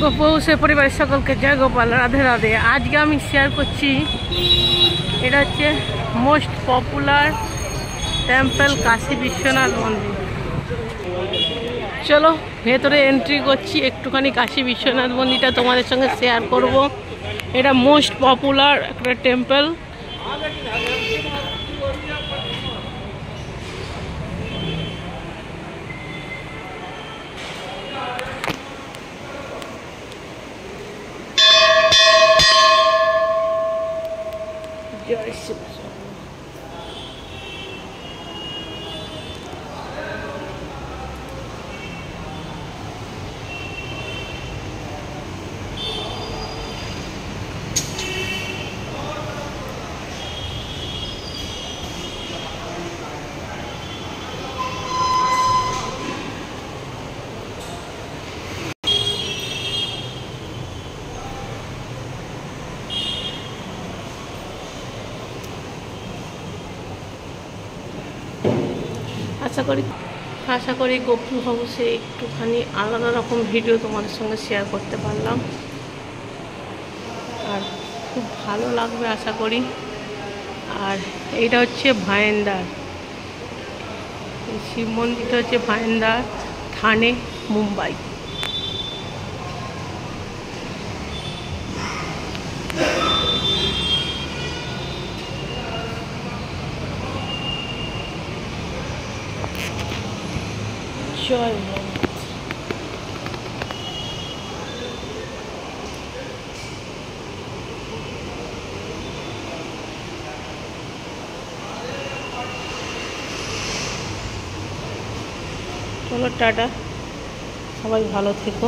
গোপৌষে পরিবারের সকলকে জয় গোপাল, রাধে রাধে। আজকে আমি শেয়ার করছি, এটা হচ্ছে most popular temple Kashi Biswanath মন্দির। চলো ভেতরে এন্ট্রি করছি, একটুখানি কাশী বিশ্বনাথ মন্দিরটা তোমাদের সঙ্গে শেয়ার করব। এটা মোস্ট পপুলার একটা টেম্পল। জয় শিব। আশা করি গোপুর হাউসে একটুখানি আলাদা রকম ভিডিও তোমাদের সঙ্গে শেয়ার করতে পারলাম, আর খুব ভালো লাগবে আশা করি। আর এইটা হচ্ছে ভায়েন্দার, এই শিব মন্দিরটা হচ্ছে ভায়েন্দার, থানে, মুম্বাই। জয় চলো টাটা, সবাই ভালো থেকো।